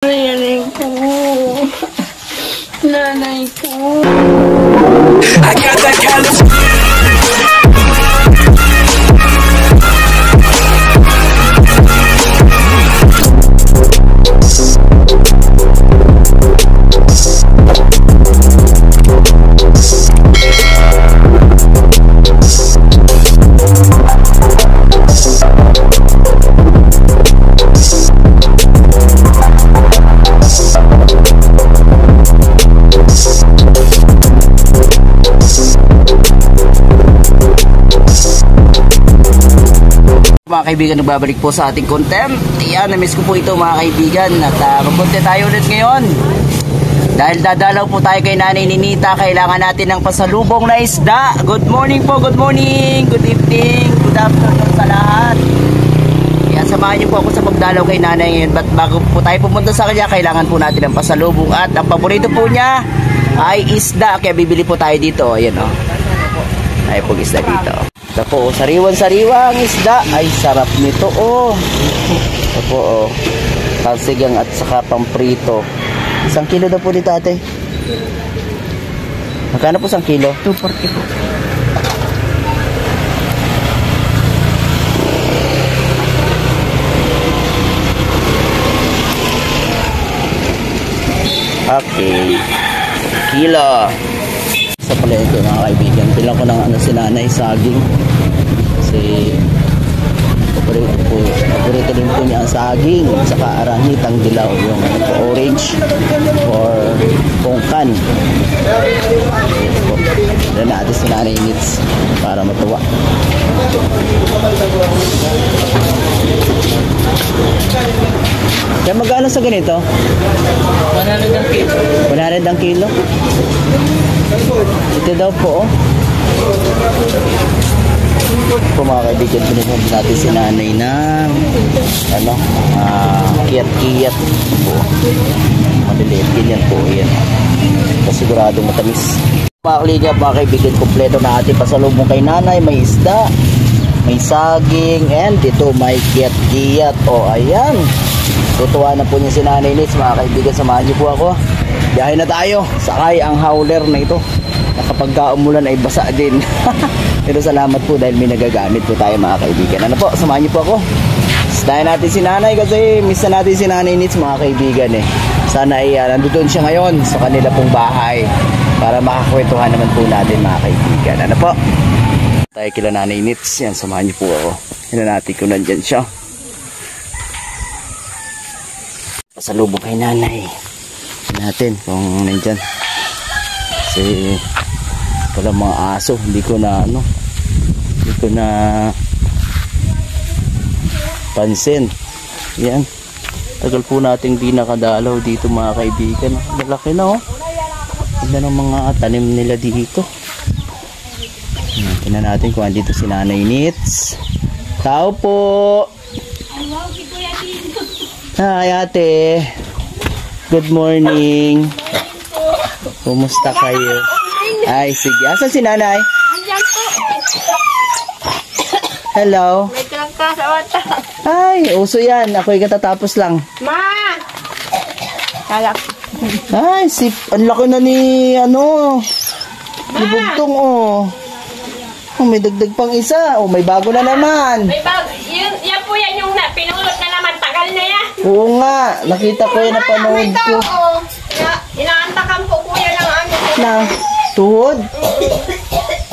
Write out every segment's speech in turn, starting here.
Nanay ko. Nanay ko. I got that kind of... Mga kaibigan, nagbabalik po sa ating content. Yan, na-miss ko po ito mga kaibigan. At mag-content tayo ulit ngayon. Dahil dadalaw po tayo kay Nanay Ninita, kailangan natin ng pasalubong na isda. Good morning po, good morning, good evening, good afternoon sa lahat. Yan, samahan niyo po ako sa pagdalaw kay Nanay ngayon. But bago po tayo pumunta sa kanya, kailangan po natin ng pasalubong. At ang paborito po niya ay isda. Kaya bibili po tayo dito. Ayan o. Ay po isda dito. Ito po, sariwan-sariwang isda. Ay, sarap nito, oh. Ito po, oh. Kalsigang at saka pamprito. 1 kilo daw po dito, ate. Magkano po 1 kilo? 240 po. Okay. Kilo. Sa palengke mga kaibigan, bilang ko ng si Nanay saging kasi paborito din po niya ang saging saka arangitang dilaw, yung orange or pongkan. Dahil natin si Nanay Nits para matuwa. Kaya magkano sa ganito? 100 ang kilo. 100 ang kilo? Ito daw po, oh. Po mga kaibigan, pinunod natin si Nanay ng ano, kiyat-kiyat po. Maliliit, ganyan po, yan. Kasigurado matamis. Mga kaligap, mga kaibigan, kompleto na ating pasalubong kay Nanay. May isda, may saging, and ito may kiyat-kiyat. O, ayan. Tutuwa na po niya si Nanay Nits, mga kaibigan. Samahan niyo po ako. Biyahe na tayo. Sakay ang hauler na ito. Kapag umulan ay basa din. Pero salamat po dahil may nagagamit po tayo mga kaibigan. Ano po, samahan niyo po ako. Stayin natin si Nanay kasi miss na natin si Nanay Nits mga kaibigan eh. Sana ay nandoon siya ngayon sa kanila pong bahay para makakwentuhan naman po natin mga kaibigan. Ano po? Tayo kila Nanay Nits. Yan, samahan niyo po ako. Yan natin kung nandyan siya. Pasalubong kay Nanay. Natin kung nandyan. Kasi wala mga aso, hindi ko na pansin. Yan, tagal po nating di nakadalaw dito mga kaibigan. Malaki na, oh. Ganda ng mga tanim nila dito. Tingnan natin kung andito si Nanay Nits. Tao po. Hi ate, good morning. Kumusta kayo? Ay, sige. Asan si Nanay? Andiyan po. Hello. May trangka sa mata. Ay, uso yan. Ako'y katatapos lang. Ma! Kalak. Ay, ang laki na ni, ni Bugtong, oh. Oh, may dagdag pang isa. Oh, may bago na naman. May bag. Yan po yan yung pinulot na naman. Tagal na yan. Oo nga. Nakita ko yan, napanood ko. Inaantakan po kuya ng ano. Na, tuhod?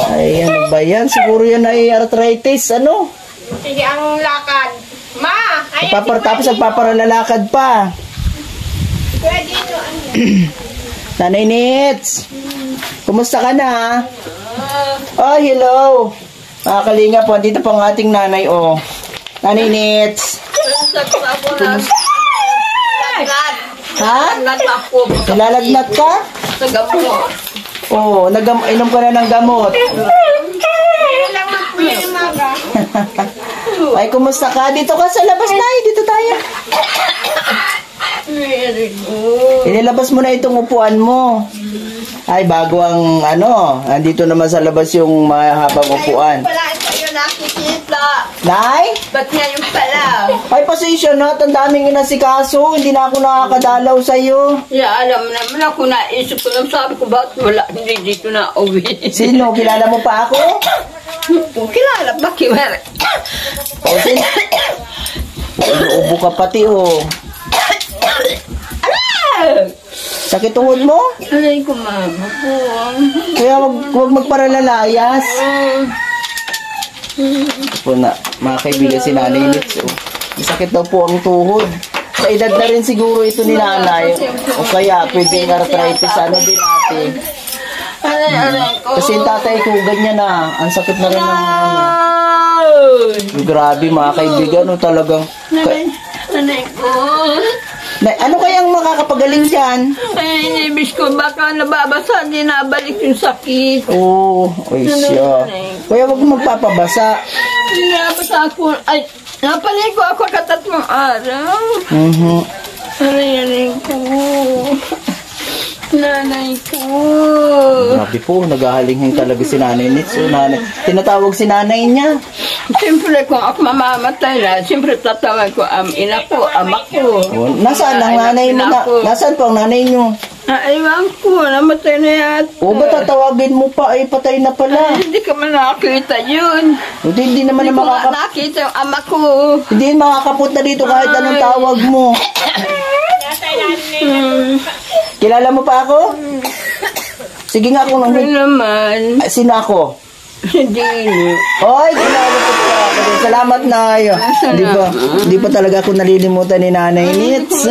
Ay, ano ba yan? Siguro yan ay arthritis, ano? Sige, ang lakad. Ma! Tapos nagpaparalalakad pa. Kuya dito, ano? Nanay Nits, kumusta ka na? Oh, hello. Mga kalinga po, dito po ang ating nanay, oh. Nanay Nits. Ha? Nalalagnat ka? Sa gamot. Oo, inom ka na ng gamot. Kailan lang po yan umaga. Ay, kumusta ka? Dito ka sa labas na, dito tayo. Very good. Inilabas mo na itong upuan mo. Ay, bago ang andito naman sa labas yung mahabang upuan. Wala, ito yun nakikita. Nay? Ba't ngayon pala? Ay, pasensya na. Ang daming inasikaso. Hindi na ako nakakadalaw sa'yo. Alam mo naman ako, naisip ko lang, sabi ko, ba't wala, hindi dito na uwi. Sino? Kilala mo pa ako? Kung kilala ba, kiwari? O, sino? Ubo ka pati, oh. Sakit tuhod mo? Alay ko, mama po. Kaya wag magparalalayas. Po na, mga kaibigan si Nanay Nitz, oh. Masakit daw po ang tuhod. Sa edad na rin siguro ito ni Nanay. O kaya pwedeng arthritis, ano din natin. Alay ko. Kasi yung tatay ko, ganyan na. Ang sakit na rin ng ano. Grabe mga kaibigan, oh, talagang. Alay ko. Ano kayang makakapagaling dyan? Ay, inibis ko, baka nababasa, di nabalik yung sakit. Oo, ay siya. Kaya wag mo magpapabasa. Nabasa ako, ay, napaligo ako katatlong araw. Aray ko. Nanay ko. Grabe po, naghahalinghing talaga si Nanay Nitz. So, tinatawag si nanay niya. Siyempre kung ako mamamatay na, siyempre tatawag ko ang ina ko, ama ko. Oh, nasaan ang nanay mo? Nasaan po ang nanay niyo? Ewan ko, namatay na yata. O ba tatawagin mo pa? Ay, patay na pala. Ay, hindi ka man nakakita yun. Hindi naman Hindi na ko nga nakita yung ama ko. Hindi makakapunta dito kahit anong tawag mo. Nasa ilalim na Kilala mo pa ako? Sige nga kung Ano naman? sino ako? Hindi. Oy, kilala ko pa ako. Salamat na. Di pa talaga ako nalilimutan ni Nanay Nitz.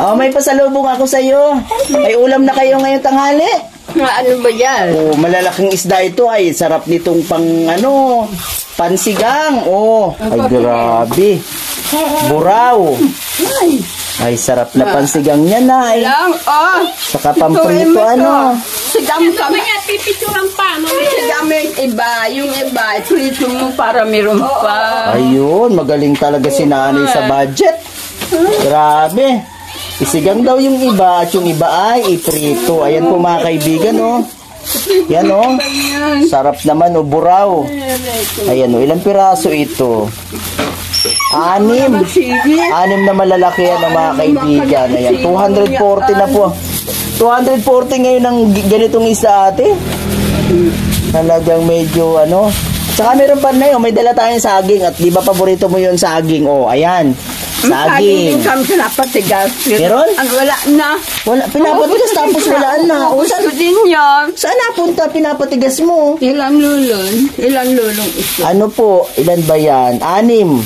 Oh, may pasalubong ako sa iyo. May ulam na kayo ngayong tanghali. Ano ba yan? Oh, malalaking isda ito ay sarap nitong pansigang. Oh, ay grabe. Buraw. Ay sarap na pansigang niya, Nay. Lang, oh. Saka pamprito, ano. Sigam kami. Kaya pipicturan pa. Sigam yung iba. Yung iba, prito mo para meron pa. Ayun, magaling talaga si Nanay sa budget. Grabe. Isigang daw yung iba at yung iba ay iprito. Ayan po mga kaibigan, oh. Yan, oh. Sarap naman, oh, buraw. Ayan, oh, ilang piraso ito? 6 na malalaki yan ng mga kaibigan. Ayan, 240 na po. 240 ngayon ang ganitong isa ate. Talagang medyo ano. Saka meron pa na yun, may dala tayong saging. At di ba paborito mo yung saging? Oh, ayan. Saging. Kami pinapatigas. Meron? Ang wala na. Wala, pinapatigas tapos wala na. O, Gusto din yan. saan napunta pinapatigas mo? Ilang lulong? Ilang lulong ito? Ano po? Ilan ba yan? 6. Aanim.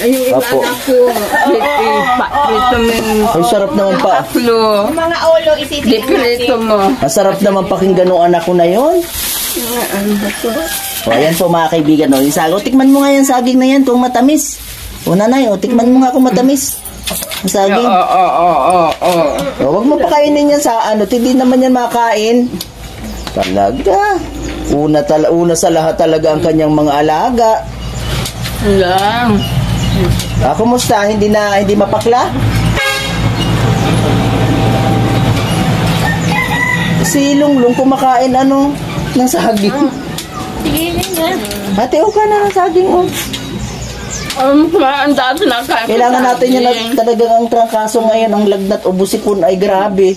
Ay, yung iba Apo. na ko. Prito mo. Ay, sarap naman pa. Tatlo. Mga ulo ititignan Prito mo. Masarap naman pakinggan ng anak ko na yon. Ano ba ito? O, ayan po mga kaibigan. O, yung saging. O, tikman mo nga yung saging na yan kung matamis. O, nanay, o, tikman mo nga kung matamis. Ang saging. Oo. O, wag mo pakainin yan sa ano. Hindi naman yan makain. Talaga. Una sa lahat talaga ang kanyang mga alaga. Lang. Kumusta? Hindi mapakla? Si Lunglung kumakain ano ng saging. Tigilin na. Ate, o ka na ng saging, o. Ang dati na kaya. Kailangan natin yan talagang ang trangkaso ngayon, ang lagnat o busikon ay grabe.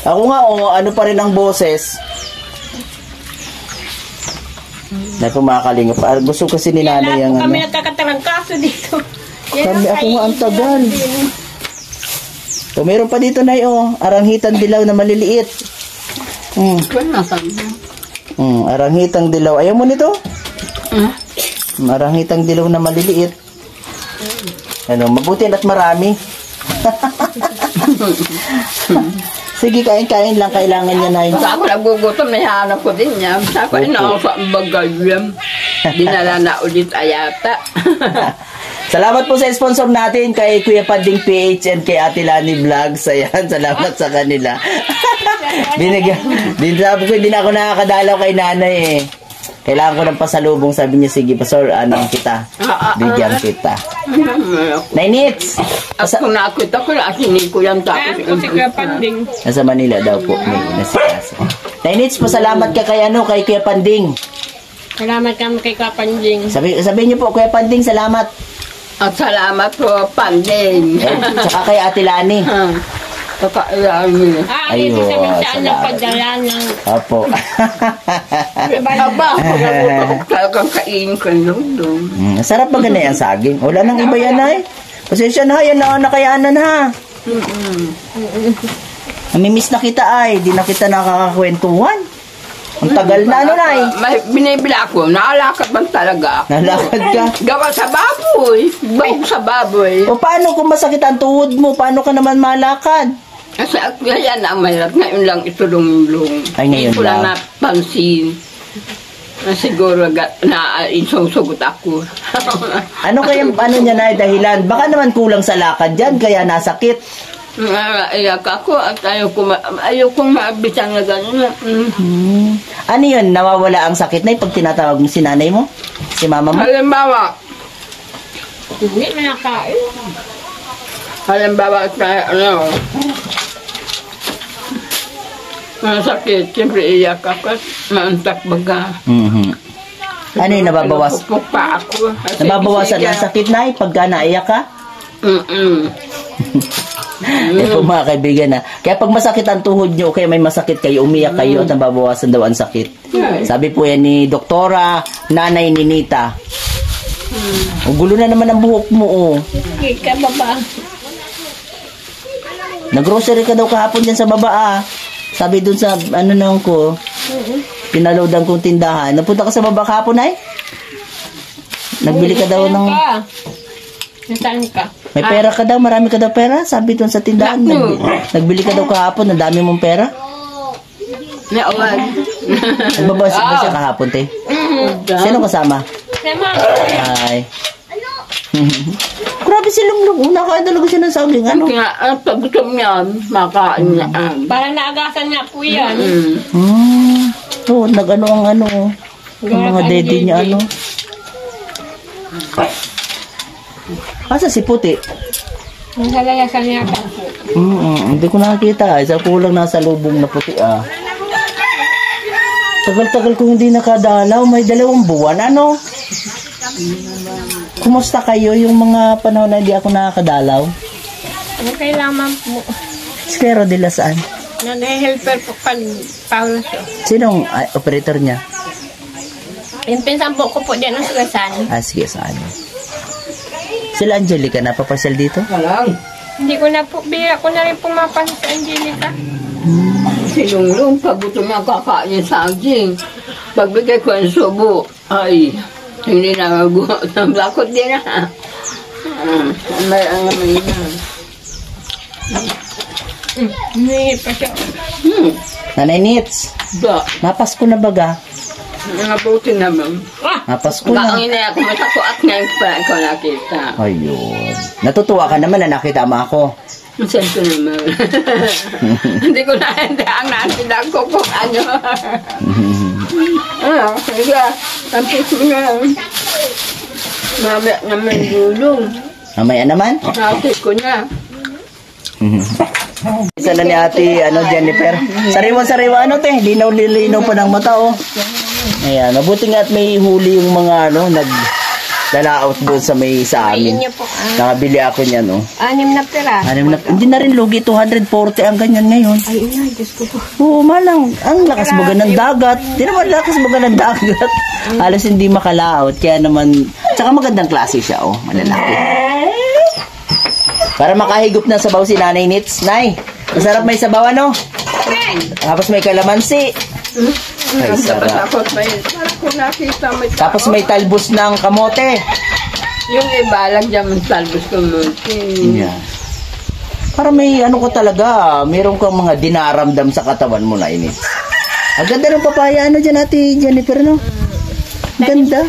Ako nga, ano pa rin ang boses. Na kumakalingap. Gusto kasi ni nanay yung Kami ano. nagkakatarangkaso dito. Kami, ako nga ang tagal. O, meron pa dito na aranghitan dilaw na maliliit. Aranghitang dilaw. Ayaw mo nito? Aranghitang dilaw na maliliit. Ano, mabuti at marami. Sige, kain-kain lang. Kailangan niya na yun. Sa ako nagugutom, nahanap ko din yan. Sa ako, inakaw ang bagayam. Dinala na ulit ayata. Salamat po sa sponsor natin kay Kuya Pading PH and kay Ate Lani Vlogs. Ayan, salamat sa kanila. Sabi ko, hindi na ako nakakadalaw kay nanay eh. Kailangan ko ng pasalubong. Sabi niya, sige, pastor, kita. Bigyan kita. Nainits! Ako nakita ko, asinin ko yan. Tapos, Si Kuya Panding. Nasa Manila daw po. May nasikaso. Nainits, pasalamat ka kay Kuya Panding. Salamat kami kay Kapanding. Sabihin niyo po, Kuya Panding, salamat. At salamat po, Panding. Tsaka kay Ate Lani. Kakailami. Ito sa minsan ng padala ng... Opo. Aba, talagang kain ko yung Sarap ba ganyan ang saging? Wala nang iba yan, ay. Pasensya na, yan na nakayanan, ha. Namimiss na kita, ay. Di na kita nakakakwentuhan. Ang tagal na, ano, ay. Binibila ko, nakalakad man talaga. Nalakad ka. Gawa sa baboy. Bawag sa baboy. O paano kung masakit ang tuhod mo? Paano ka naman malakad? Kasi yan ang mahirap. Ngayon lang ito lumulong. Ay, ngayon Hindi ko lang lang. napansin. Siguro na isusugot ako. Ano kaya ano niya na dahilan? Baka naman kulang sa lakad dyan, kaya nasakit. Iyak ako at ayokong maabitan na gano'n. Ano yun? Nawawala ang sakit na pag tinatawag mo si nanay mo? Si mama mo? Halimbawa, Hindi na nakain. Masakit, siyempre iyak ako at maantak baga. Ano yun, nababawas? Pupuk pa ako. Nababawasan ang sakit na pagka naiyak ka? Ito mga kaibigan na. Kaya pag masakit ang tuhod nyo, kaya may masakit kayo, umiyak kayo at nababawasan daw ang sakit. Sabi po yan ni Doktora Nanay Ninita. O gulo na naman ang buhok mo, oh. Sige ka baba. Nag-grocery ka daw kahapon dyan sa baba, ah. Sabi dun sa, ano nang ko, pinaloadan kong tindahan. Napunta ka sa baba kahapon, ay? Nagbili ka daw ng... Nasaan ka? May pera ka daw, marami ka daw pera. Sabi dun sa tindahan. Nagbili ka daw kahapon, ang dami mong pera. Naawag. Nagbabawas ba siya kahapon, te? Sino kasama? Sama. Ay. Grabe si Lunglung. Nakain talaga siya ng saging. Ano? Kaya pag gusto niya, makain niya. Parang naagasan nga po yan. Oo, nag-ano ang ano. Ang mga daddy niya, ano. Asa si Puti? Nasa layasan niya ka. Hindi ko nakakita. Isa kulang nasa lubong na puti, ah. Tagal-tagal kong hindi nakadalaw. May 2 buwan, ano? Kumusta kayo yung mga panahon na hindi ako nakakadalaw? Okay lamang po. Squero de la saan? Nag-helper po pag Paulo siya. Sinong operator niya? Yung pinsan po ko po dyan ang sugasan. Ah, sige, saan? Sila Angelica, napapasyal dito? Hindi ko na po, bira ko na rin pumapansin sa Angelica. Sinunglong, pag gusto niya kakain sa saging. Pagbigay ko ang subo, ay, hindi na naglakot din na. May ang naman yan. Humingi pa siya. Nanay Nits, Ba, napasko na baga? nabuti naman. Napasko na. Ang ina ako matako at ngayon pa ako nakita. Ayun. Natutuwa ka naman na nakita mo ako. Siyempre naman. Hindi ko na hindi ang natidag ko kung ano. Sige, tapos mo na. Mamaya naman gulong. Mamaya naman. Nakit ko na. Isa na ni ate, Jennifer. Sariwa-sariwa, te. Linaw-linaw pa ng mata, oh. Ayan, mabuti nga at may huli yung mga, nag-lalaot doon sa may sa amin. Ayun niyo po. Nakabili ako niyan, oh. 6 na pera. Hindi na rin lugi, 240 ang ganyan ngayon. Ay, inay, Diyos ko po. Oo, malang. Ang lakas baga ng dagat. Di naman lakas baga ng dagat. Halos hindi makalaot. Kaya naman, tsaka magandang klase siya, oh. Malalaki. Para makahigop na sabaw si Nanay Nits. Nay, masarap may sabaw, ano? Tapos may kalamansi. Ay, sarap. Tapos may, parang ko nakita may tao. Tapos may talbos ng kamote. Yung iba, lagyan mo talbos ko munti. Yeah. Para may ano ko talaga, meron kang mga dinaramdam sa katawan mo na init. Ang ganda ng papaya, dyan ate Jennifer, no? Ganda.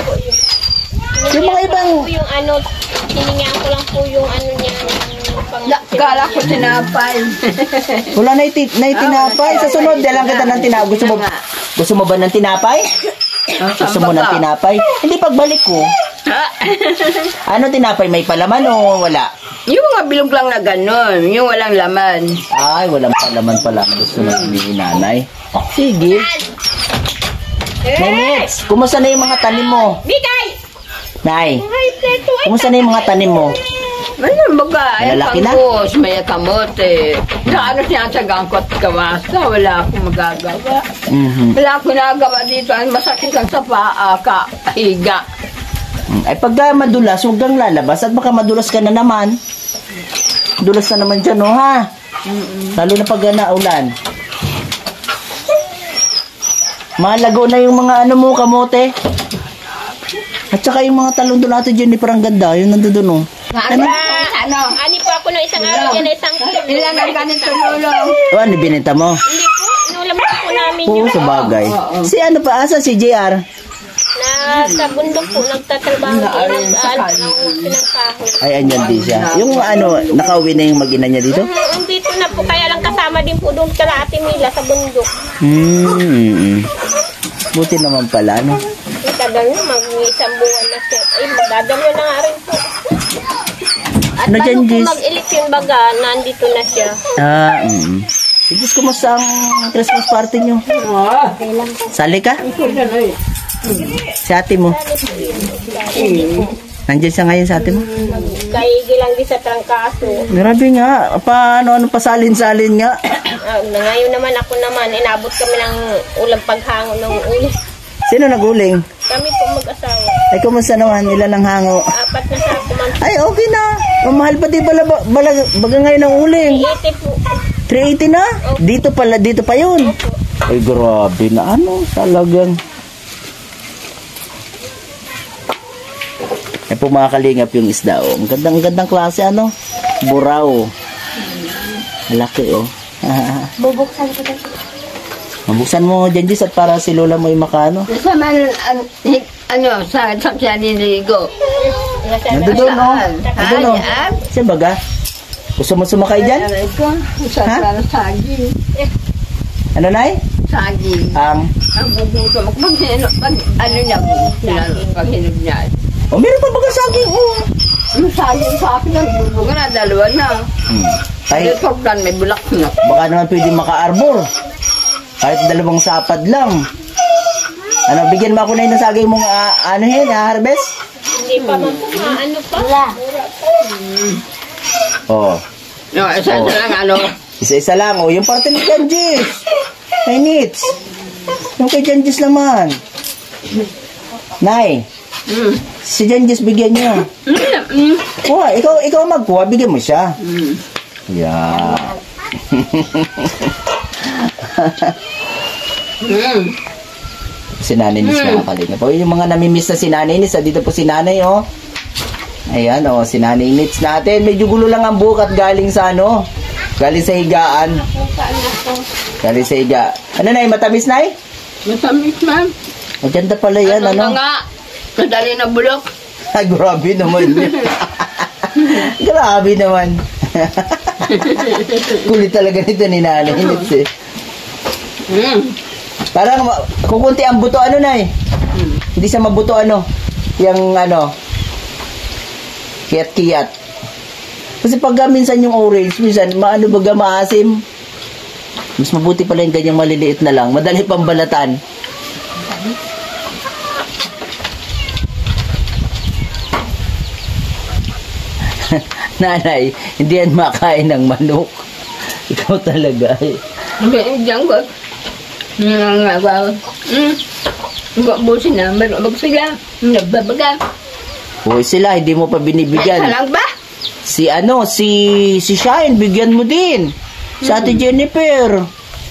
Yung mga ibang... Yung tiningan ko lang po yung niya. Kala ko tinapay. Wala na tinapay. Sa sunod, dalang kita ng tinapay. Gusto mo ba ng tinapay? Gusto mo ng tinapay? Hindi, pagbalik ko. Ano tinapay? May palaman o wala? Yung mga bilog lang na gano'n, yung walang laman. Ay, walang palaman pala. Gusto na ni nanay. Sige. Nay Nits, kumusta na yung mga tanim mo? Bigay! Nay, Ay, pleto. Ay, kumusta na yung mga tanim mo? Ano baga, ay Malalaki na? pangkos, may kamote. Sa ano sinasagang ko at kawasa, wala akong magagawa. Mhm. Wala akong nagawa dito, ang masakit lang sa paa, kahiga. Ay pagka madulas, huwag kang lalabas at baka madulas ka na naman. Dulas na naman dyan, oh, ha? Lalo na pag naulan. Malago na yung mga ano mo, kamote. At saka yung mga talong doon natin, Jennifer, ang ganda. Yung nandoon, oh. Ano? Ano? Ani po ako nung isang araw yan, isang Ilan ang ganito lulong? O, ano binenta mo? Hindi po, inulam po namin Oo, yun. sa bagay. Oo. Si ano pa, asa si JR? Nasa bundok po, nagtatrabaho po. Naaring sa Saan kanya. ang pinangkahoy. Ay, andyan din siya. Yung ano, nakauwi na yung mag-ina niya dito? Dito na po, kaya lang kasama din po doon kala Ate Mila sa bundok. Buti naman pala, no? Tagal na, mag-isang buwan na siya. Ay, magdadalo na nga rin po. At Ano bago dyan, po Jis? mag-ilit yung baga, nandito na siya. Diyos, kumusta ang Christmas party nyo? Ah, Sali ka? ito na eh. Si ate mo? Nandiyan siya ngayon sa ate mo? Kaigi lang din sa trangkaso. Grabe nga. Paano, pasalin-salin nga? Ngayon naman ako naman, inabot kami ng ulang paghango ng uli. Sino naguling? Kami po mag-asawa. Ay, kumusta naman? Ilan ang hango? 4 na sa ako man. Ay, okay na. Mamahal pa di baga ngayon ang uling. 80 po. 380 na? Dito pa yun. Ay, grabe na. Ano? Talagang. Ay, po mga kalingap yung isda, oh. Ang gandang klase, ano? Buraw. Laki, oh. Bubuksan ko dito. Mabuksan mo dyan, Jis, at para si Lola mo yung makano. Sa man, sa sakyan niligo. Nandoon, no? Saan? Nandoon, no? Ayan. Siya baga? Gusto mo sumakay dyan? Aray ko, sa Ha? parang saging. Ano, Nay? Saging. Ang bubuto. Pag ano niya, pag hinog niya. oh, meron pa baga saging, oh. Ang saging sa akin, ang bubuto na, dalawa na. Ay, Ito, may bulak na. baka naman pwede maka-arbor. Kahit 2 sapad lang. Ano, bigyan mo ako na yun ng saging mong, ano yun, harvest? Hindi pa man po, ano pa? Wala. Oh. No, isa Oh. lang, ano. Isa-isa lang, oh. Yung parte ni Janjis. Ay, Nits. Yung kay Janjis naman. Nay, si Janjis bigyan niyo. Kuha, ikaw magkuha, bigyan mo siya. Yeah. Si Nanay Nis mga kalinga po. Yung mga namimiss na si Nanay Nis, dito po si Nanay, oh. Ayan, oh, si Nanay Nis natin. Medyo gulo lang ang buhok at galing sa ano? Galing sa higaan. Galing sa higa. Ano, Nay? Matamis, Nay? Masamis, ma'am. Maganda pala yan, Ano ano? nga? Kadali na bulok. Ay, grabe naman yun. Grabe naman. Kulit talaga nito ni Nanay Nis, eh. Parang kukunti ang buto, ano, Nay? Hindi siya mabuto, ano? Yung, ano, kiyat-kiyat. Kasi pag minsan yung orange, minsan, maano baga maasim. Mas mabuti pala yung ganyang maliliit na lang. Madali pang balatan. Nanay, hindi yan makain ng manok. Ikaw talaga, eh. Diyan ko. Busin na, mag sila. Nagbabaga. Hoy sila, hindi mo pa binibigyan. Isa lang ba? Si Shine, bigyan mo din. Si Ate Jennifer.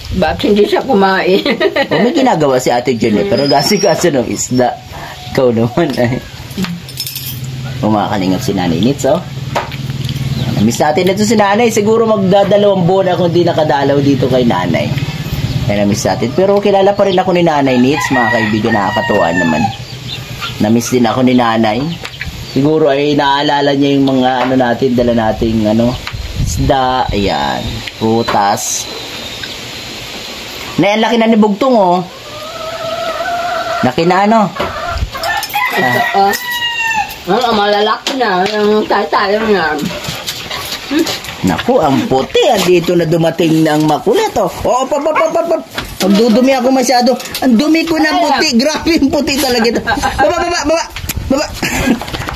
Bakit hindi siya kumain? O may ginagawa si Ate Jennifer, nag-asikaso ng isda. Ikaw naman ay. Kumakalingap si Nanay Nits, oh. Namiss natin ito si Nanay. Siguro magdadalawang buwan ako hindi nakadalaw dito kay Nanay. Kaya namiss natin. Pero kilala pa rin ako ni Nanay Nits, mga kaibigan, nakakatuwa naman. Namiss din ako ni Nanay. Siguro ay naaalala niya yung mga ano natin, dala nating ano, isda, ayan, prutas. Na, ang laki na ni Bugtong, oh. Laki na, ano. Malalaki na. Yung tayo na. Naku, ang puti. Andito na dumating ng makulit, oh. Oh, Magdudumi ako masyado. Ang dumi ko na puti. Grabe yung puti talaga ito. Baba.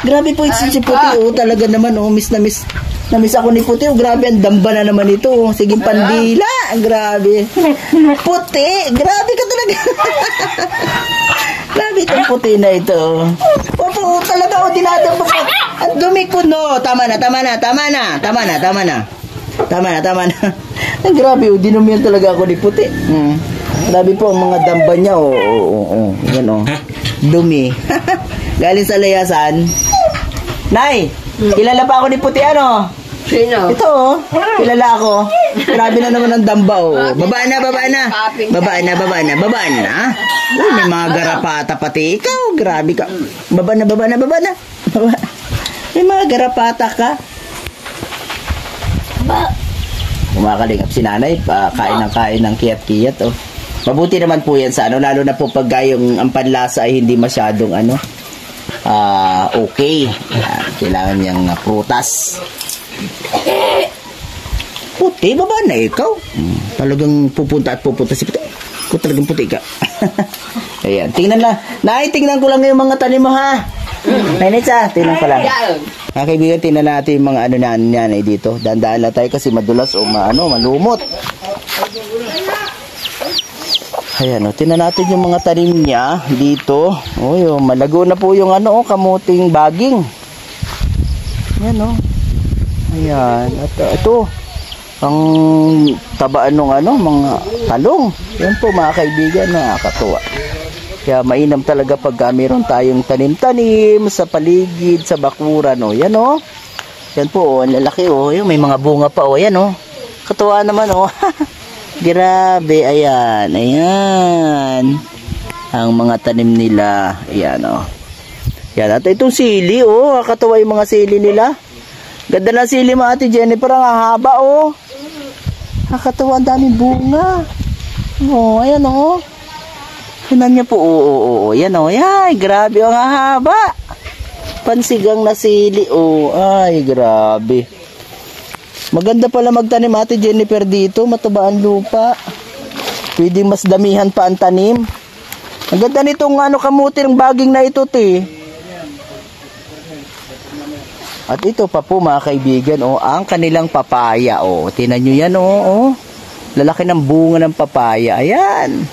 Grabe po si puti. Oh, talaga naman. Oh, miss na miss ako ni puti. Oh, grabe. Ang damba na naman ito. Oh, sige, pandila. Grabe. Puti. Grabe ka talaga. Grabe itong puti na ito. Opo, talaga. Oh, dinadamba ko. Ang dumi ko, no. Tama na. Ay, grabe, oh, dinumihan talaga ako ni puti. Grabe po ang mga damba niya, oh. Yan, oh. Dumi. Galing sa layasan. Nay, kilala pa ako ni puti, ano? Sino? Ito, oh. Kilala ako. Grabe na naman ang damba, oh. Baba na. Uy, may mga garapata pati. Ikaw, grabe ka. Baba na. May mga garapata ka. Kumakalingap si nanay, kain ng kiyat-kiyat, oh. Mabuti naman po yan sa ano, lalo na po pag yung ang panlasa ay hindi masyadong ano, okay. Kailangan niyang prutas. Puti, baba na ikaw. Talagang pupunta si puti. Kung talagang puti ka. Ayan, tingnan lang. Tingnan ko lang yung mga tanim mo, ha? Nenitsa, tingnan ko lang. Mga kaibigan, tingnan natin yung mga ano nanay dito. Dandaan lang tayo kasi madulas o malumot. Ayan, tingnan natin yung mga tanim niya dito. Yung malago na po yung kamuting baging. Ayan, Ayan, at ito ang tabaan ng mga talong. Yan po mga kaibigan, nakakatuwa. Kaya mainam talaga pag mayroon tayong tanim-tanim sa paligid, sa bakuran, Yan, Yan po, ang lalaki, Yung may mga bunga pa, Yan, Katuwa naman, Grabe, ayan. Ang mga tanim nila, ayan, Yan, at itong sili, Katuwa yung mga sili nila. Ganda ng sili mo, Ate Jennifer, ang haba, Nakakatawa, ang daming bunga. Ayan, Tingnan niyo po, Yan, Ay, grabe, ang haba. Pansigang na sili, Ay, grabe. Maganda pala magtanim, Ate Jennifer, dito. Mataba ang lupa. Pwede mas damihan pa ang tanim. Ang ganda nitong kamuti ng baging na ito, te. At ito pa po mga kaibigan, ang kanilang papaya, Tingnan nyo yan, Lalaki ng bunga ng papaya. Ayan.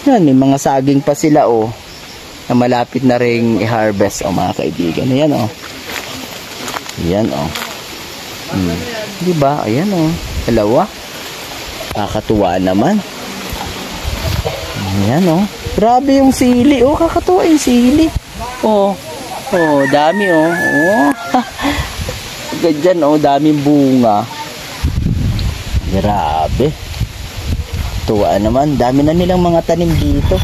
Yan, may mga saging pa sila, na malapit na ring i-harvest, mga kaibigan. Ayan, Ayan, Diba? Ayan, dalawa. Kakatuwa naman. Ayan, Grabe yung sili, kakatuwa yung sili. Dami, Ganyan, daming bunga. Grabe. Tuwa naman. Dami na nilang mga tanim dito.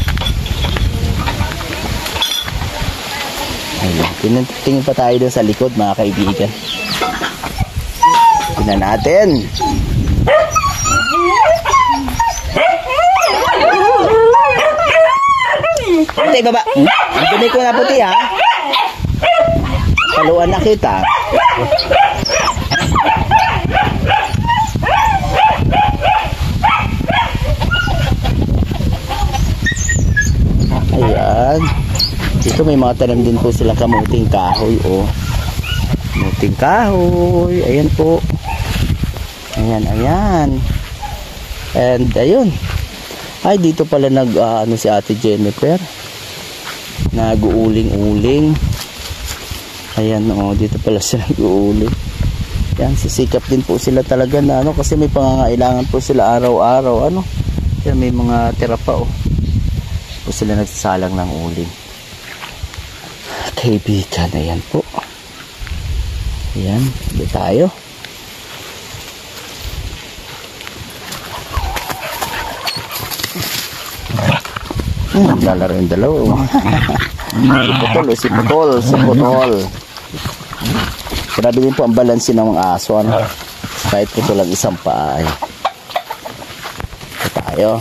Ayun. Tingin pa tayo doon sa likod, mga kaibigan. Tingnan natin. Puti, baba. Ang dumi ko na puti, ha? Paluan na kita. Ayan. Dito may mga tanim din po sila kamuting kahoy, Kamuting kahoy. Ayan po. Ayan. And ayun. Ay, dito pala si Ate Jennifer. Nag-uuling-uling. Ayan, dito pala sila nag-uuling. Yan, sisikap din po sila talaga na kasi may pangangailangan po sila araw-araw. Yan, may mga tira pa, po sila nagsasalang ng uling. Kaibigan, ayan po. Ayan, dito tayo. Lalaro yung dalawa. Si Putol. Grabe din po ang balansin ng mga aso. Kahit putol lang isang paa. Ito tayo.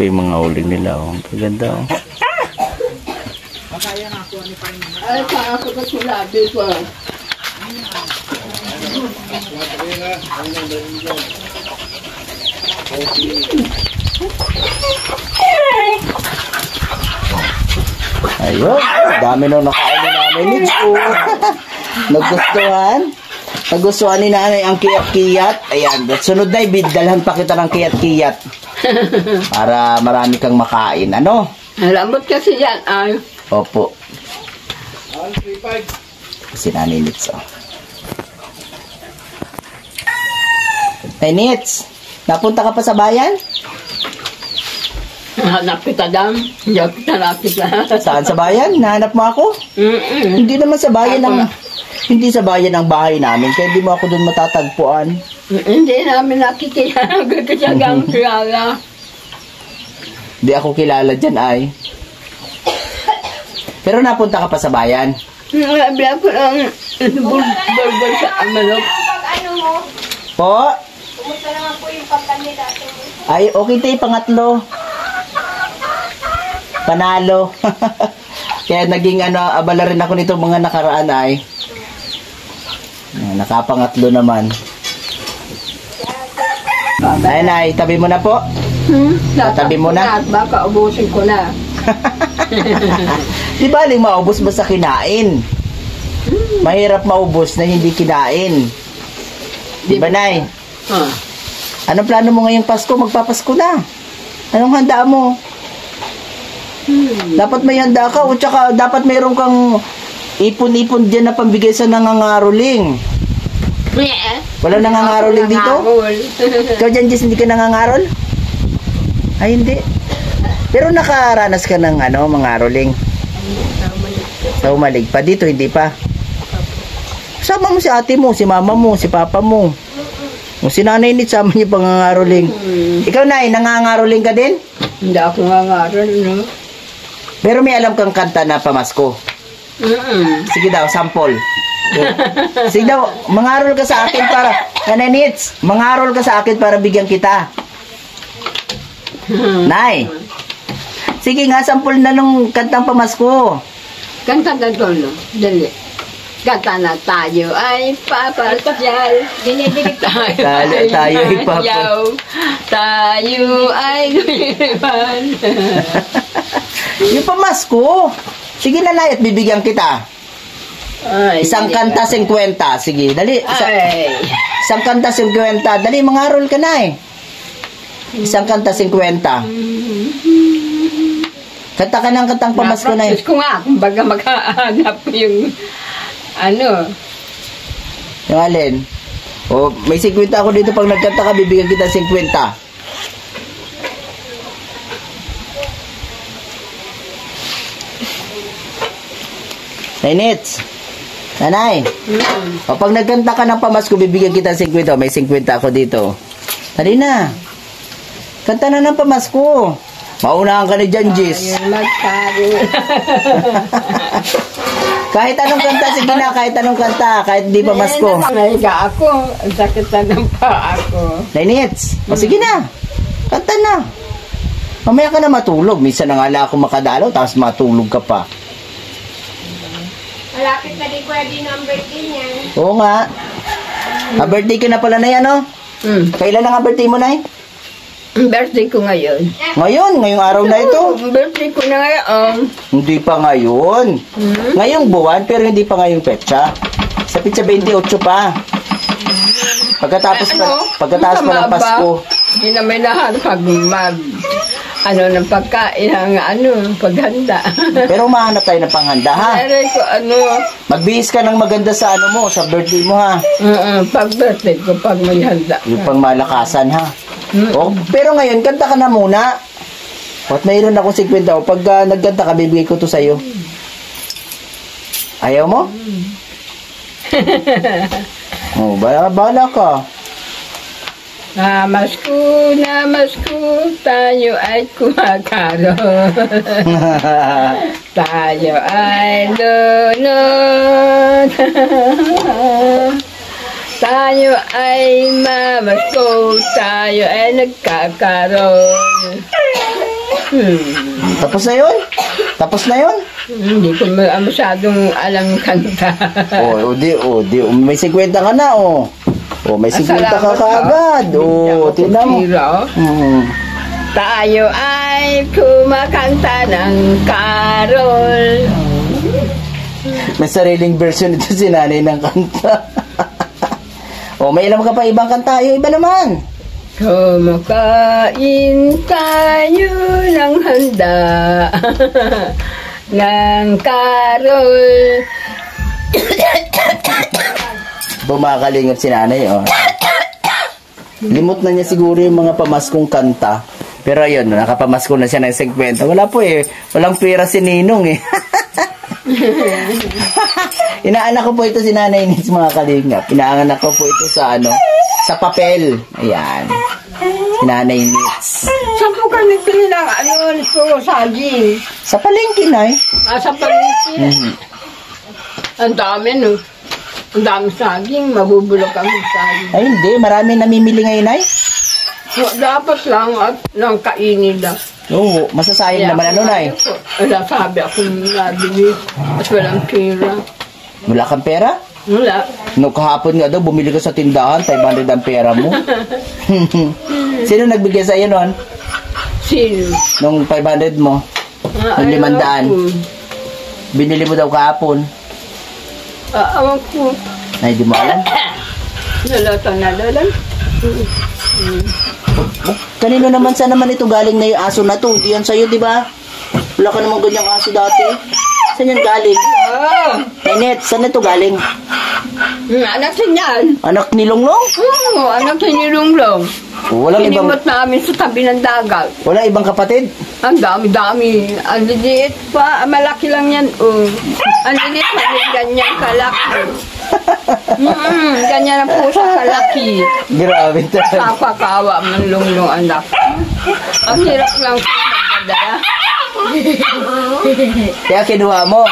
pa yung mga uling nila. Oh. Maganda. Oh. Ay, saan ako ka sulabi ko? Ayun. Dami nung nakain ni Nanay Nits. Oh. Nagustuhan. Nagustuhan ni Nanay ang kiyat-kiyat. Ayan. Sunod na, dalhan pa kita ng kiyat-kiyat. Para marami kang makain. Ano? Lambot kasi yan, ay. Opo. Si Nanay Nits. Oh. Nanay Nits, napunta ka pa sa bayan? Hanap kita dam. Hindi kita nakita. Saan sa bayan? Nahanap mo ako? Hindi naman sa bayan ang... Hindi sa bayan ang bahay namin, kaya hindi mo ako doon matatagpuan. Hindi namin nakikilala. Kaya kilala. Hindi ako kilala dyan ay. Pero napunta ka pa sa bayan? Sabi ako lang, bulbul sa manok. Ano mo? Po? Kumusta naman po yung pagkandidato mo? Ay, okay tayo, pangatlo. Panalo. Kaya naging abala rin ako nito mga nakaraan ay. Nakapangatlo naman. Ay, Nay, tabi mo na po. Tabi mo na. Baka ubusin ko na. Di ba aling maubos basta kinain? Mahirap maubos na hindi kinain. Di ba, Nay? Anong plano mo ngayong Pasko? Magpapasko na. Anong handa mo? Dapat may handa ka o tsaka dapat mayroon kang ipon-ipon dyan na pambigay sa nangangaroling. Wala nangangaroling dito? Ikaw dyan, Jess, hindi ka nangangarol? Ay, hindi. Pero nakaranas ka ng mangaroling. Sa Umalig pa. Dito, hindi pa. Sama mo si ate mo, si mama mo, si papa mo. O si Nanay Nits, sama niyo pangangaroling. Ikaw, Nay, nangangaroling ka din? Hindi ako nangangarol, no? Pero may alam kang kanta na pamasko. Sige daw, sample. Sige daw, mangarol ka sa akin para... Nanay Nits, mangarol ka sa akin para bigyan kita. Nay. Sige nga, sample na nung kantang pamasko. Kanta na tolo, dali. Kanta na tayo ay papasyal. Dinidilig ka. Tayo ay papasyal. Tayo ay lumilipan. Yung pamasko. Sige na, Nay, at bibigyan kita. Ay, Isang kanta 50. Sige, dali. Ay. Isang kanta 50. Dali, mangarol ka, Nay. Isang kanta 50. Kanta ka ng kantang pamasko, Nay. Napractice ko nga, kumbaga makahanap yung Yung alin? O, may 50 ako dito. Pag nagkanta ka, bibigyan kita 50. Nanay Nits. Nanay. O, pag nagkanta ka ng pamasko, bibigyan kita 50. May 50 ako dito. Dali na. Kanta na ng pamasko. Maunahan ka ni Jan Jis. Ayun, magparo. Kahit anong kanta, sige na. Kahit anong kanta. Kahit di pamasko. Nahiga ako. Ang sakit na ng paa ako. Nanay Nits. O, sige na. Kanta na. Mamaya ka na matulog. Minsan na nga lang ako makadalaw, tapos matulog ka pa. Malapit na din pwede ng birthday niyan. Oo nga. Birthday ka na pala na yan, no? Kailan ang birthday mo, Nay? Birthday ko ngayon. Ngayong araw na ito. Birthday ko na ngayon. Hindi pa ngayon. Ngayong buwan, pero hindi pa ngayong petsa. Sa petsa 28 pa. Pagkatapos pa ng Pasko. Hindi na may lahat pag ng pagkain, paghanda. Pero mahanap tayo ng panghanda, ha? Aray ko, Magbihis ka ng maganda sa mo, sa birthday mo, ha? pag birthday ko, pag may handa. Yung pang malakasan, ha? O, pero ngayon, kanta ka na muna. At mayroon ako 50. O, pag nagkanta ka, bibigay ko to sa'yo. Ayaw mo? O, bahala ka. Namasko, tayo ay kumakaroon. Tayo ay lunod. Tayo ay mamasko, tayo ay nagkakaroon. Tapos na yun? Tapos na yun? Hindi ko masyadong alam kanta. Di. May 50 ka na, oh. May 50 ka kaagad. Tingnan mo. Tayo ay kumakanta ng carol. May sariling version ito si nanay ng kanta. May alam ka pa ibang kanta. Yung iba naman. Kumakain tayo ng handa ng carol. Bumakalingap si nanay, oh. Limot na niya siguro yung mga pamaskong kanta. Pero ayun, nakapamasko na siya ng 50. Wala po eh. Walang pera si Ninong eh. Inaanak ko po ito si Nanay Nits, mga kalingap. Inaanak ko po ito sa sa papel. Ayan. Si Nanay Nits. Saan po kami pinilang nito, saging? Sa palengke, Nay. Sa palengke. Ang dami, no? Ang dami saging. Mabubulok kami saging. Ay, hindi. Marami namimili ngayon, Nay. Dapat lang at nang kainin lang. Oo, masasayang naman Nay. Wala, sabi ako nabili at walang pera. Wala kang pera? Wala. Kahapon nga daw, bumili ka sa tindahan, 500 ang pera mo. Sino nagbigay sa iyo nun? Sino? Nung 500 mo? Nung 500? Binili mo daw kahapon? Awan ko. Ay, di mo alam? Nalalang. Kanino naman sa naman ito galing na yung aso na to? Hindi yan sa'yo, di ba? Wala ka namang ganyang aso dati. Saan yan galing? Nenet, saan ito galing? Anak niyan. Anak ni Longlong? Oo, anak ni Longlong. Walang ibang... Inimot namin sa tabi ng dagat. Wala ibang kapatid? Ang dami-dami. Ang liliit pa. Malaki lang yan. Ang liliit pa rin ganyan kalaki. Ganyan ang pusa kalaki. Grabe talaga. Kapakawa man Longlong anak. Ang hirap lang siya magdadala. Kaya kinuha mo?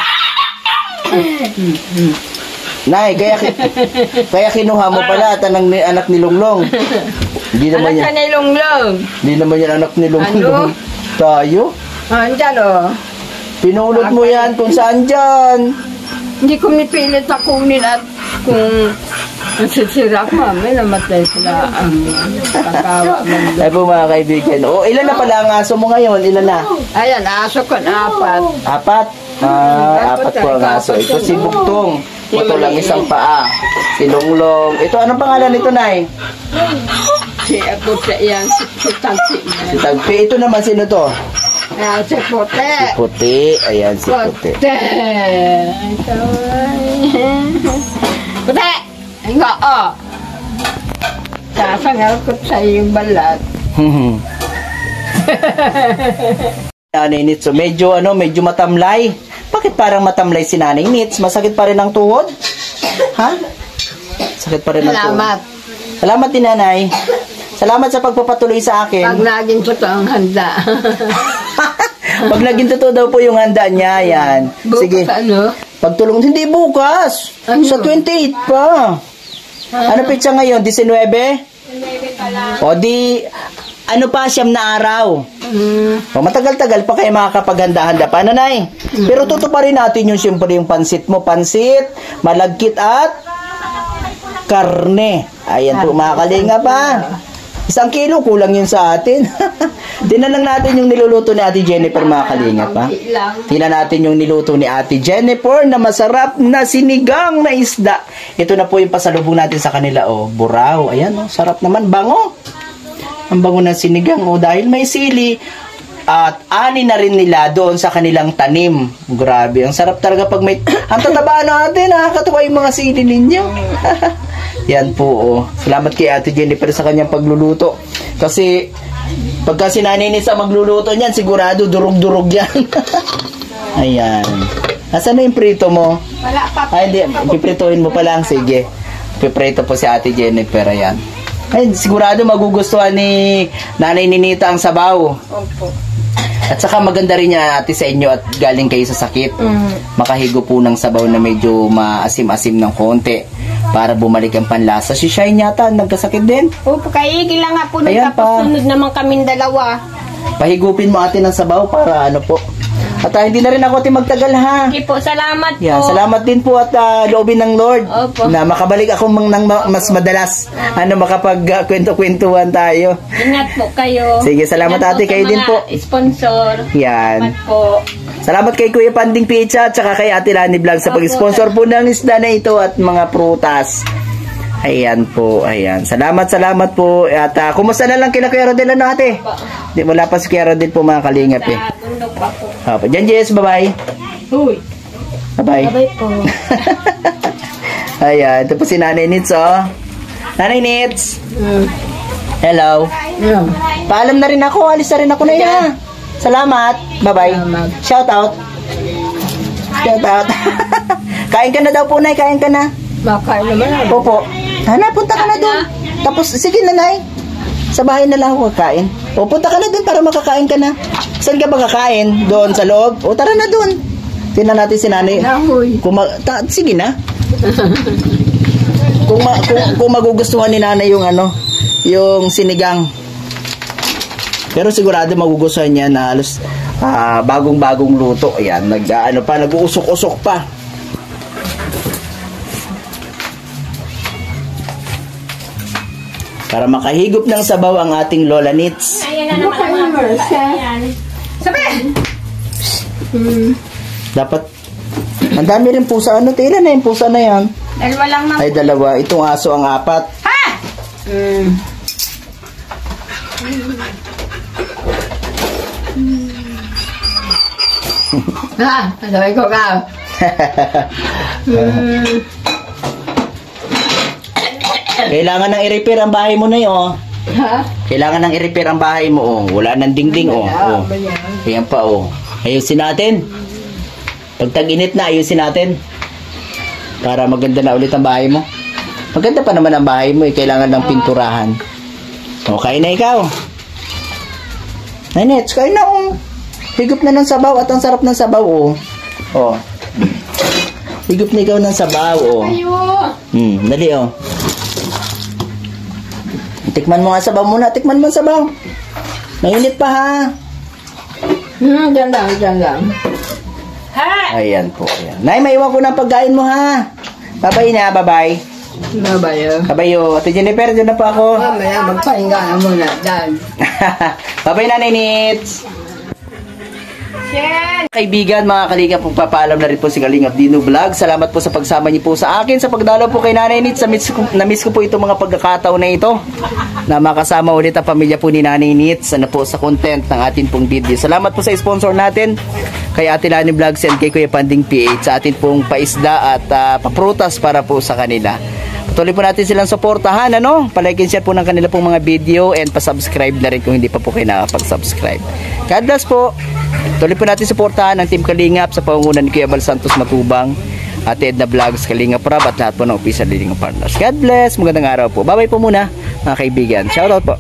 Nay, kaya kinuha mo pala at anak ni Longlong. Hindi naman Anak ni Longlong. Hindi naman yan anak ni Longlong. Tayo? Andyan Pinulot mo yan kung saan dyan. Hindi ko nipilit na kunin at kung nasisira ko, may namatay sila ang kakawa man. Ay po mga kaibigan. Ilan na pala ang aso mo ngayon? Ilan na? Ayan, aso ko na 4. 4? 4 po ang aso. Ito si Bugtong. Ito lang isang paa. Si Longlong. Ito, anong pangalan nito, Nay? Si Puti yan, si Tagpi. Si Tagpi. Ito naman, sino to? Ayan, si Puti. Si Puti. Ayan, si Puti. Puti! Nga, sasangal ko sa iyong balat. Nanay Nits, so medyo matamlay. Bakit parang matamlay si Nanay Nits? Masakit pa rin ang tuhod? Ha? Sakit pa rin ang tuhod. Salamat. Salamat din, Nanay. Salamat sa pagpapatuloy sa akin. Pag naging totoo ang handa. Pag naging totoo daw po yung handa niya, yan. Sige. Bukas Pagtulong, hindi bukas. Sa 28 pa. Ano pitsa ngayon? 19? O di, ano pa, 9 na araw. Matagal-tagal pa kayo makakapaghanda-handa pa, Nanay. Pero tutuparin natin yung siyempre yung pansit mo. Pansit, malagkit at karne. Ayan po, mga kalinga pa. 1 kilo, kulang yun sa atin. Tingnan lang natin yung niluluto ni Ate Jennifer, mga kalinga pa. Tingnan natin yung niluto ni Ate Jennifer na masarap na sinigang na isda. Ito na po yung pasalubong natin sa kanila. Buraw. Ayan, sarap naman. Bango. Ang bango ng sinigang. Dahil may sili. At ani na rin nila doon sa kanilang tanim. Grabe. Ang sarap talaga pag may... Ang tataba natin. Nakakatuwa yung mga sili ninyo. Yan po. Salamat kay Ate Jennifer sa kanyang pagluluto. Kasi pagka si Nanay Nits ang magluluto niyan, sigurado durog-durog yan. Ayan. Nasaan na yung prito mo? Wala pa. Ay, hindi. Piprituhin mo pa lang. Sige. Piprito po si Ate Jennifer. Ayan. Ay, sigurado magugustuhan ni Nanay Ninita ang sabaw. Opo. At saka maganda rin niya ate sa inyo at galing kayo sa sakit. Makahigo po ng sabaw na medyo maasim-asim ng konti para bumalik ang panlasa. Si Shine yata nagkasakit din. Opo, kaigil lang nga po. Ayan Tapos pa. sunod naman kaming dalawa. Pahigupin mo ate ng sabaw para ano po. At hindi na rin ako ate magtagal ha. Okay po, salamat po. Yan, salamat din po at loobin ng Lord Opo. na makabalik ako mas madalas makapag-kwento-kwentuhan tayo. Ingat po kayo. Sige, salamat Ingat ate, po sa kayo din mga po. Sponsor. Yan. Salamat po. Salamat kay Kuya Panding Pizza at saka kay Ate Lani Vlog sa Opo, pag-sponsor po ng isda na ito at mga prutas. Ayan po, ayan. Salamat po. At kumusta na lang kila Kuya Rodel ano ate? Di wala pa si Kuya Rodel po mga kalingap eh. Sa bundok pa po. Opo, Jan Jess, bye-bye. Uy. Bye-bye. Bye po. Ayan, ito po si Nanay Nits oh. Nanay Nits. Hello. Paalam na rin ako, alis na rin ako na yan. Salamat. Bye-bye. Shout out. Shout out. Kain ka na daw po, Nay. Kain ka na. Makain naman ako. Opo. Hana, punta ka na doon. Tapos, sige na, Nay. Sa bahay na lang ako kakain. O, punta ka na doon para makakain ka na. Saan ka ba kakain? Doon sa loob? O, tara na doon. Tingnan natin si Nanay. Nahoy. Sige na. kung magugustuhan ni Nanay yung yung sinigang. Pero sigurado magugustuhan niya na halos bagong-bagong luto. Ayan, nag-uusok-usok pa. Para makahigop ng sabaw ang ating Lola Nits. Ayan na naman. Ayan. Sabi! Dapat, ang dami rin pusa. Ilan na yung pusa na yan? Dalawa lang na. Ay, dalawa. Itong aso ang 4. Ha! Sabi ko ka. Kailangan nang i-repair ang bahay mo na yun. Ha? Kailangan nang i-repair ang bahay mo. Oh. Wala nang dingding. Oh. Oh. Ayan pa. Oh. Ayusin natin. Pag tag-init na, ayusin natin. Para maganda na ulit ang bahay mo. Maganda pa naman ang bahay mo. Kailangan ng pinturahan. Okay na ikaw. Nanets, kain na. Oh. Higop na ng sabaw at ang sarap ng sabaw. Oh. Oh. Higop na ikaw ng sabaw. Oh. Dali oh. Tikman mo nga sabaw muna. Tikman mo ang sabaw. Mainit pa ha. Diyan lang. Ha! Ayan po. Ayan. Nay, maiwan ko na pagkain mo ha. Bye-bye na. Bye-bye. Babayo. Bye-bye oh. Ate Jennifer, dyan na po ako. Mamaya magpahinga na muna. Dahil. Bye-bye Nanay Nits. Shen! Kaibigan, mga kalingap, pagpapaalam na rin po si Kalingap Dino Vlog. Salamat po sa pagsama niyo po sa akin sa pagdalaw po kay Nanay Nits. Na-miss ko po itong mga pagkakataon na ito na makasama ulit ang pamilya po ni Nanay Nits po sa content ng atin pong video. Salamat po sa sponsor natin kay Ate Lani Vlogs and kay Kuya Panding PH sa atin pong paisda at paprutas para po sa kanila. Patuloy po natin silang suportahan, palike and share po ng kanila pong mga video and pa-subscribe na rin kung hindi pa po kayo nakapag-subscribe. God bless po. Tuloy po natin suportahan ang Team Kalingap sa pangungunan ni Kuya Bal Santos Matubang at Edna Vlogs, Kalingap Rab at lahat po ng official Kalingap partners. God bless. Magandang araw po. Bye-bye po muna mga kaibigan. Shoutout po.